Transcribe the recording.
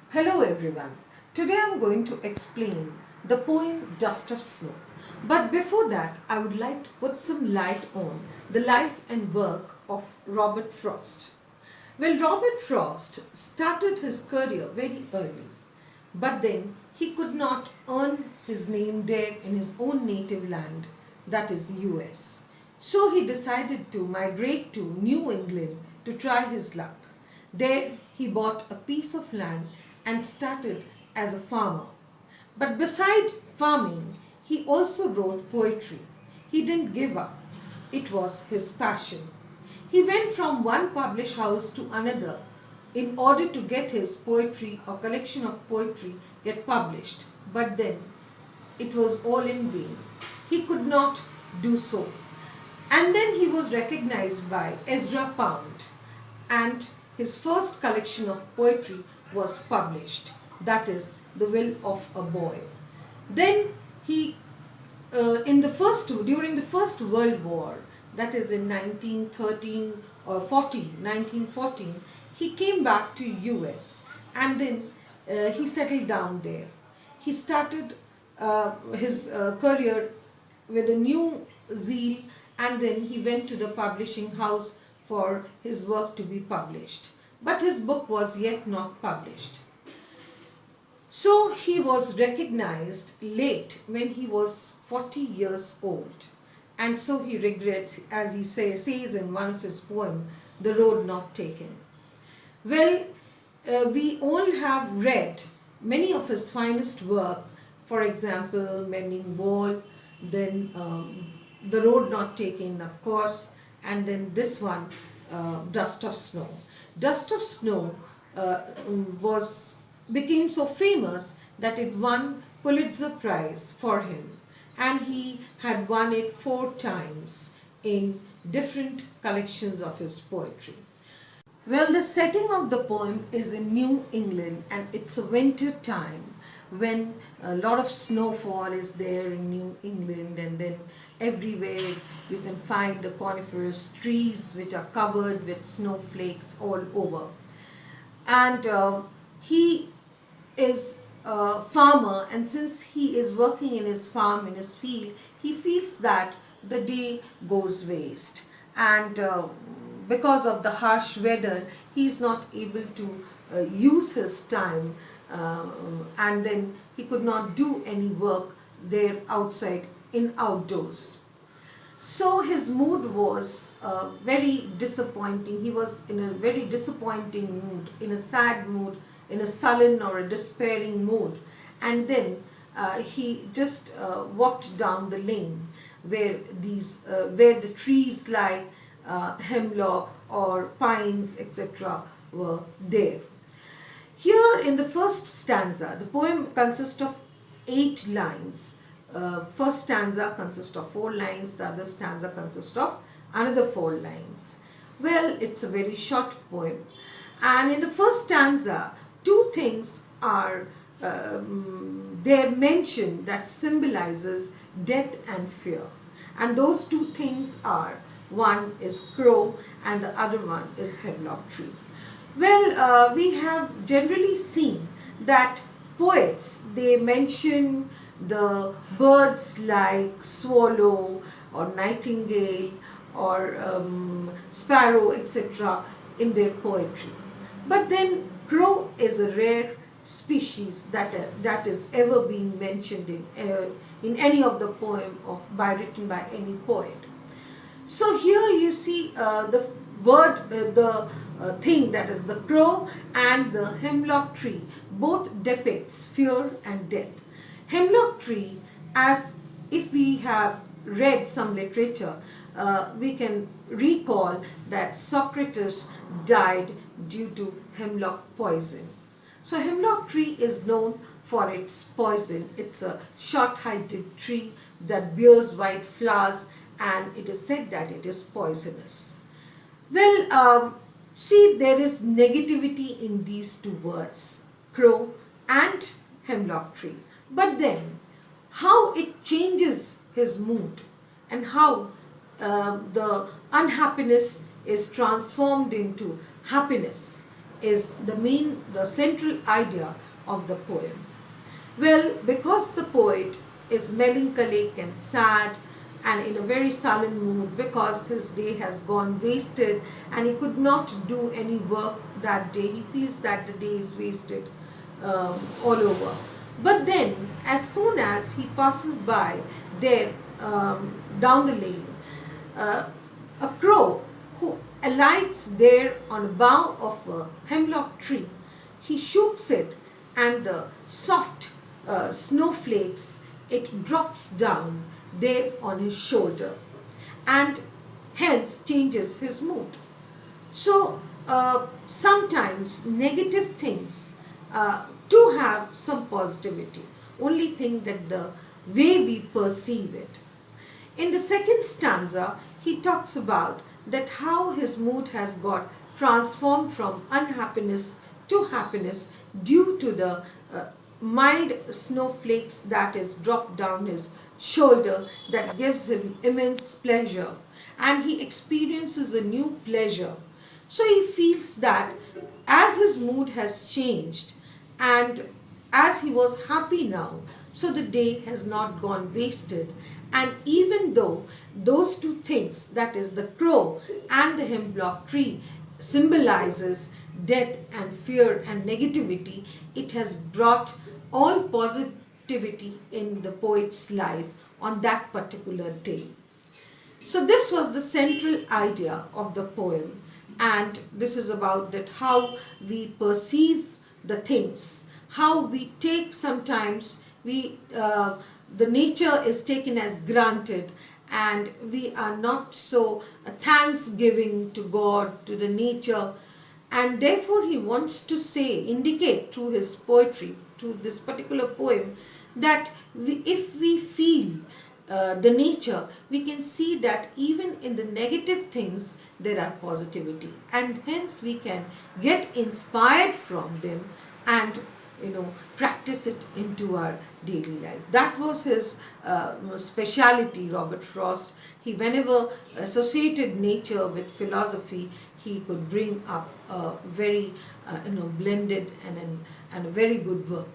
Hello everyone. Today I'm going to explain the poem Dust of Snow. But before that, I would like to put some light on the life and work of Robert Frost. Well, Robert Frost started his career very early, but then he could not earn his name there in his own native land, that is US. So he decided to migrate to New England to try his luck. There he bought a piece of land and started as a farmer. But beside farming, he also wrote poetry. He didn't give up. It was his passion. He went from one published house to another in order to get his poetry or collection of poetry get published. But then it was all in vain. He could not do so. And then he was recognized by Ezra Pound, and his first collection of poetry was published, that is The Will of a Boy. Then he during the First World War, that is in 1913 or 1914, he came back to US, and then he settled down there. He started his career with a new zeal, and then he went to the publishing house for his work to be published. But his book was yet not published. So he was recognized late when he was 40 years old. And so he regrets, as he says in one of his poems, the road not taken. Well, we all have read many of his finest work, for example, Mending Wall, then The Road Not Taken, of course, and then this one, Dust of Snow. Dust of Snow was became so famous that it won Pulitzer Prize for him, and he had won it 4 times in different collections of his poetry. Well, the setting of the poem is in New England, and it's a winter time when a lot of snowfall is there in New England, and then everywhere you can find the coniferous trees which are covered with snowflakes all over. And he is a farmer, and since he is working in his farm, in his field, he feels that the day goes waste, and because of the harsh weather he is not able to use his time, and then he could not do any work there outside in outdoors. So his mood was very disappointing. He was in a very disappointing mood, in a sad mood, in a sullen or a despairing mood. And then he just walked down the lane where the trees like hemlock or pines, etc., were there. Here in the first stanza, the poem consists of 8 lines. First stanza consists of 4 lines, the other stanza consists of another 4 lines. Well, it's a very short poem, and in the first stanza, 2 things are there mentioned that symbolizes death and fear, and those 2 things are, one is crow and the other one is hemlock tree. Well, we have generally seen that poets, they mention the birds like swallow or nightingale or sparrow, etc., in their poetry. But then crow is a rare species that is ever being mentioned in any of the poem written by any poet. So here you see the word, the thing, that is the crow and the hemlock tree, both depicts fear and death. Hemlock tree, as if we have read some literature, we can recall that Socrates died due to hemlock poison. So hemlock tree is known for its poison. It's a short-heighted tree that bears white flowers, and it is said that it is poisonous. Well, see, there is negativity in these 2 words, crow and hemlock tree. But then, how it changes his mood, and how the unhappiness is transformed into happiness is the central idea of the poem? Well, because the poet is melancholic and sad and in a very sullen mood because his day has gone wasted and he could not do any work that day. He feels that the day is wasted all over. But then, as soon as he passes by there down the lane, uh, a crow who alights there on a bough of a hemlock tree, he shooks it, and the soft snowflakes, it drops down there on his shoulder, and hence changes his mood. So sometimes negative things do have some positivity, only thing that the way we perceive it. In the second stanza, he talks about that how his mood has got transformed from unhappiness to happiness due to the mild snowflakes that is dropped down his shoulder, that gives him immense pleasure, and he experiences a new pleasure. So he feels that as his mood has changed and as he was happy now, so the day has not gone wasted. And even though those two things, that is the crow and the hemlock tree, symbolizes death and fear and negativity, it has brought all positivity in the poet's life on that particular day. So this was the central idea of the poem, and this is about that how we perceive the things, how we take sometimes we the nature is taken as granted, and we are not so thanksgiving to God, to the nature, and therefore he wants to say, indicate through his poetry, through this particular poem, that if we feel the nature, we can see that even in the negative things there are positivity, and hence we can get inspired from them and practice it into our daily life. That was his speciality, Robert Frost. He whenever associated nature with philosophy, he could bring up a very blended and a very good work